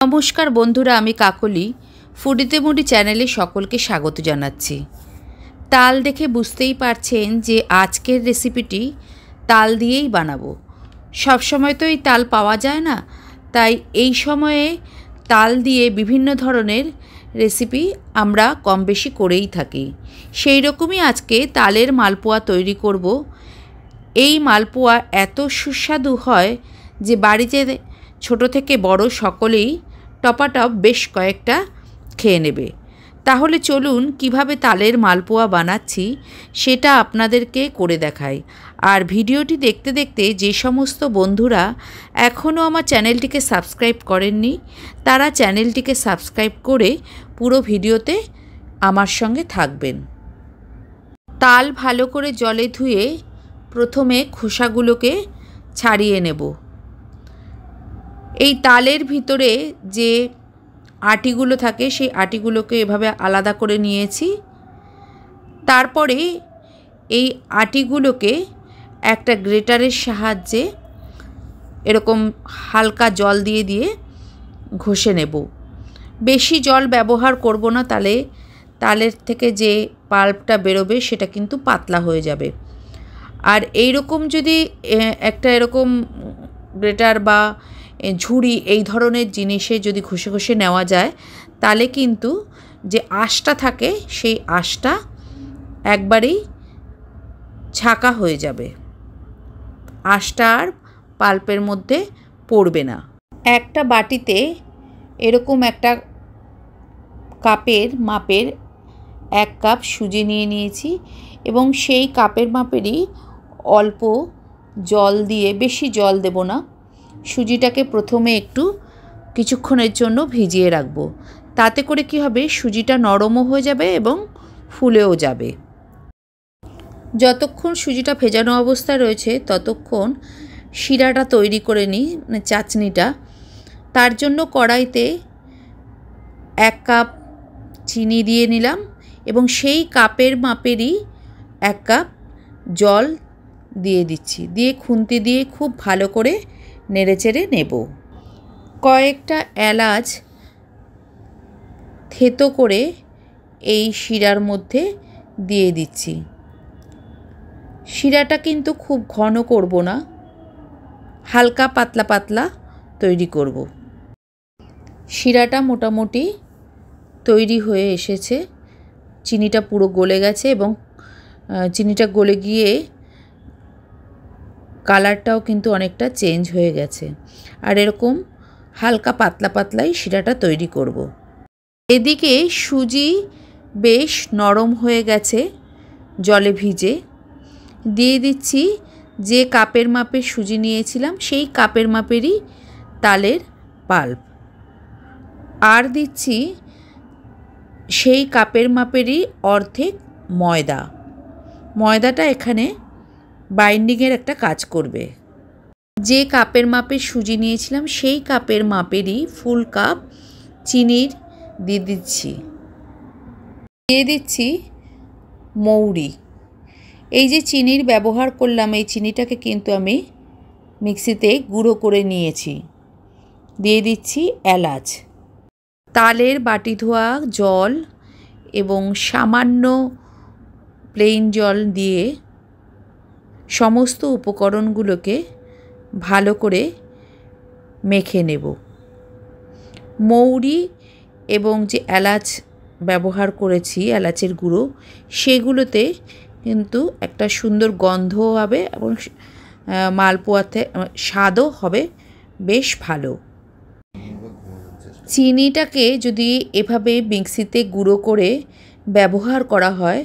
নমস্কার বন্ধুরা, আমি কাকলি ফুডিতে মুডি চ্যানেলে সকলকে স্বাগত জানাচ্ছি। তাল দেখে বুঝতেই পারছেন যে আজকের রেসিপিটি তাল দিয়েই বানাবো। সব সময় তো এই তাল পাওয়া যায় না, তাই এই সময়ে তাল দিয়ে বিভিন্ন ধরনের রেসিপি আমরা কম বেশি করেই থাকি। সেই রকমই আজকে তালের মালপোয়া তৈরি করব। এই মালপোয়া এত সুস্বাদু হয় যে বাড়িতে ছোট থেকে বড় সকলেই টপাটপ বেশ কয়েকটা খেয়ে নেবে। তাহলে চলুন কিভাবে তালের মালপোয়া বানাচ্ছি সেটা আপনাদেরকে করে দেখাই। আর ভিডিওটি দেখতে দেখতে যে সমস্ত বন্ধুরা এখনও আমার চ্যানেলটিকে সাবস্ক্রাইব করেননি তারা চ্যানেলটিকে সাবস্ক্রাইব করে পুরো ভিডিওতে আমার সঙ্গে থাকবেন। তাল ভালো করে জলে ধুয়ে প্রথমে খোসাগুলোকে ছাড়িয়ে নেব। এই তালের ভিতরে যে আটিগুলো থাকে সেই আটিগুলোকে এভাবে আলাদা করে নিয়েছি। তারপরে এই আটিগুলোকে একটা গ্রেটারের সাহায্যে এরকম হালকা জল দিয়ে দিয়ে ঘষে নেব। বেশি জল ব্যবহার করব না, তালের থেকে যে পাল্পটা বেরোবে সেটা কিন্তু পাতলা হয়ে যাবে। আর এই রকম যদি একটা এরকম গ্রেটার বা ঝুড়ি এই ধরনের জিনিসে যদি ঘষে ঘষে নেওয়া যায় তাহলে কিন্তু যে আঁশটা থাকে সেই আঁশটা একবারেই ছাঁকা হয়ে যাবে, আঁশটা আর পাল্পের মধ্যে পড়বে না। একটা বাটিতে এরকম একটা কাপের মাপের 1 কাপ সুজি নিয়ে নিয়েছি এবং সেই কাপের মাপেরই অল্প জল দিয়ে, বেশি জল দেব না, সুজিটাকে প্রথমে একটু কিছুক্ষণের জন্য ভিজিয়ে রাখবো। তাতে করে কি হবে, সুজিটা নরমও হয়ে যাবে এবং ফুলেও যাবে। যতক্ষণ সুজিটা ভেজানো অবস্থায় রয়েছে ততক্ষণ শিরাটা তৈরি করে নিই, মানে চাটনিটা। তার জন্য কড়াইতে 1 কাপ চিনি দিয়ে নিলাম এবং সেই কাপের মাপেরই 1 কাপ জল দিয়ে দিচ্ছি। দিয়ে খুন্তি দিয়ে খুব ভালো করে নেড়েচেড়ে নেব। কয়েকটা এলাচ থেতো করে এই শিরার মধ্যে দিয়ে দিচ্ছি। শিরাটা কিন্তু খুব ঘন করব না, হালকা পাতলা পাতলা তৈরি করব। শিরাটা মোটামুটি তৈরি হয়ে এসেছে, চিনিটা পুরো গলে গেছে এবং চিনিটা গলে গিয়ে কালারটাও কিন্তু অনেকটা চেঞ্জ হয়ে গেছে। আর এরকম হালকা পাতলা পাতলাই শিরাটা তৈরি করব। এদিকে সুজি বেশ নরম হয়ে গেছে জলে ভিজে। দিয়ে দিচ্ছি যে কাপের মাপের সুজি নিয়েছিলাম সেই কাপের মাপেরই তালের পাল্প। আর দিচ্ছি সেই কাপের মাপেরই অর্ধেক ময়দা। ময়দাটা এখানে বাইন্ডিংয়ের একটা কাজ করবে। যে কাপের মাপের সুজি নিয়েছিলাম সেই কাপের মাপেরই ফুল কাপ চিনির দিয়ে দিচ্ছি মৌরি। এই যে চিনির ব্যবহার করলাম, এই চিনিটাকে কিন্তু আমি মিক্সিতে গুঁড়ো করে নিয়েছি। দিয়ে দিচ্ছি এলাচ। তালের বাটি ধোয়া জল এবং সামান্য প্লেন জল দিয়ে সমস্ত উপকরণগুলোকে ভালো করে মেখে নেব। মৌরি এবং যে এলাচ ব্যবহার করেছি, এলাচের গুঁড়ো, সেগুলোতে কিন্তু একটা সুন্দর গন্ধও হবে এবং মালপোয়াতে স্বাদও হবে বেশ ভালো। চিনিটাকে যদি এভাবে মিক্সিতে গুঁড়ো করে ব্যবহার করা হয়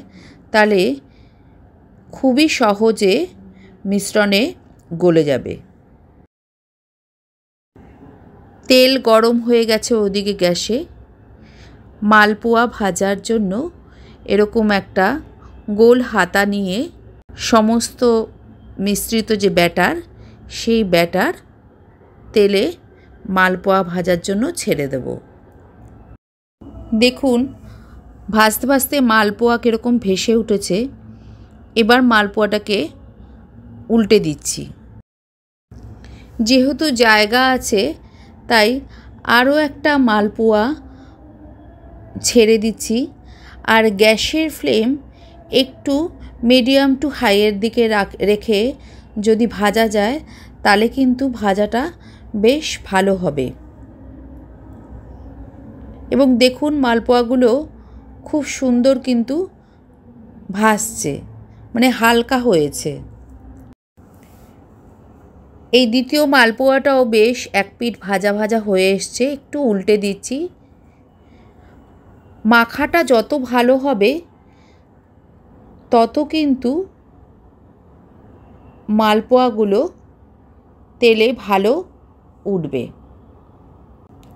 তাহলে খুবই সহজে মিশ্রণে গলে যাবে। তেল গরম হয়ে গেছে ওদিকে গ্যাসে। মালপোয়া ভাজার জন্য এরকম একটা গোল হাতা নিয়ে সমস্ত মিশ্রিত যে ব্যাটার সেই ব্যাটার তেলে মালপোয়া ভাজার জন্য ছেড়ে দেব। দেখুন ভাজতে ভাজতে মালপোয়া কীরকম ভেসে উঠেছে। এবার মালপোয়াটাকে উল্টে দিচ্ছি। যেহেতু জায়গা আছে তাই আরও একটা মালপোয়া ছেড়ে দিচ্ছি। আর গ্যাসের ফ্লেম একটু মিডিয়াম টু হাইয়ের দিকে রেখে যদি ভাজা যায় তাহলে কিন্তু ভাজাটা বেশ ভালো হবে। এবং দেখুন মালপোয়াগুলো খুব সুন্দর কিন্তু ভাসছে, মানে হালকা হয়েছে। এই দ্বিতীয় মালপোয়াটাও বেশ এক পিঠ ভাজা ভাজা হয়ে এসছে। একটু উল্টে দিচ্ছি। মাখাটা যত ভালো হবে তত কিন্তু মালপোয়াগুলো তেলে ভালো উঠবে।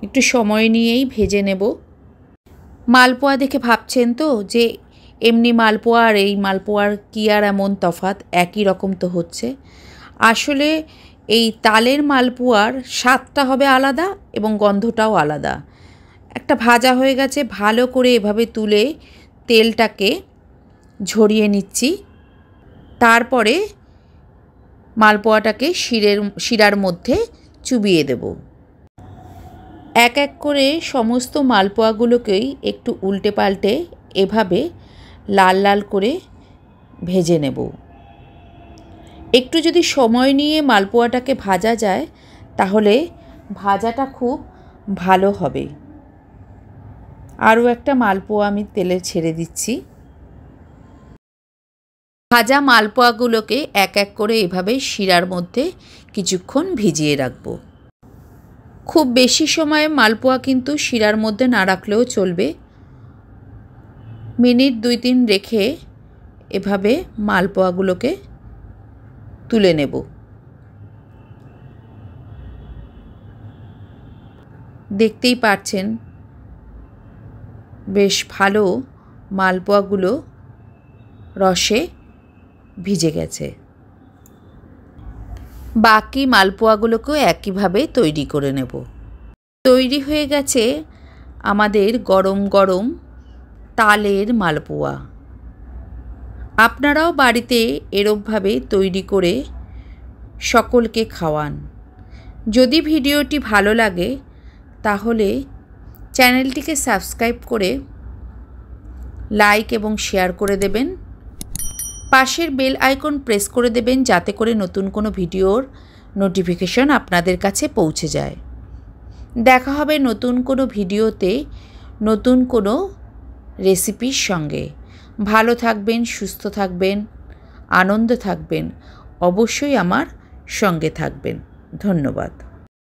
একটু সময় নিয়েই ভেজে নেব। মালপোয়া দেখে ভাবছেন তো যে এমনি মালপোয়া আর এই মালপোয়ার কী আর এমন তফাৎ, একই রকম তো হচ্ছে। আসলে এই তালের মালপোয়ার স্বাদটা হবে আলাদা এবং গন্ধটাও আলাদা। একটা ভাজা হয়ে গেছে, ভালো করে এভাবে তুলে তেলটাকে ঝরিয়ে নিচ্ছি। তারপরে মালপোয়াটাকে শিরার মধ্যে চুবিয়ে দেব। এক এক করে সমস্ত মালপোয়াগুলোকেই একটু উল্টে পাল্টে এভাবে লাল লাল করে ভেজে নেব। একটু যদি সময় নিয়ে মালপোয়াটাকে ভাজা যায় তাহলে ভাজাটা খুব ভালো হবে। আরও একটা মালপোয়া আমি তেলে ছেড়ে দিচ্ছি। ভাজা মালপোয়াগুলোকে এক এক করে এভাবে শিরার মধ্যে কিছুক্ষণ ভিজিয়ে রাখব। খুব বেশি সময় মালপোয়া কিন্তু শিরার মধ্যে না রাখলেও চলবে। মিনিট 2-3 রেখে এভাবে মালপোয়াগুলোকে তুলে নেব। দেখতেই পাচ্ছেন বেশ ভালো মালপোয়াগুলো রসে ভিজে গেছে। বাকি মালপোয়াগুলোকেও একইভাবে তৈরি করে নেব। তৈরি হয়ে গেছে আমাদের গরম গরম তালের মালপোয়া। আপনারাও বাড়িতে এরকমভাবে তৈরি করে সকলকে খাওয়ান। যদি ভিডিওটি ভালো লাগে তাহলে চ্যানেলটিকে সাবস্ক্রাইব করে লাইক এবং শেয়ার করে দেবেন। পাশের বেল আইকন প্রেস করে দেবেন যাতে করে নতুন কোনো ভিডিওর নোটিফিকেশন আপনাদের কাছে পৌঁছে যায়। দেখা হবে নতুন কোনো ভিডিওতে নতুন কোনো রেসিপির সঙ্গে। ভালো থাকবেন, সুস্থ থাকবেন, আনন্দে থাকবেন। অবশ্যই আমার সঙ্গে থাকবেন। ধন্যবাদ।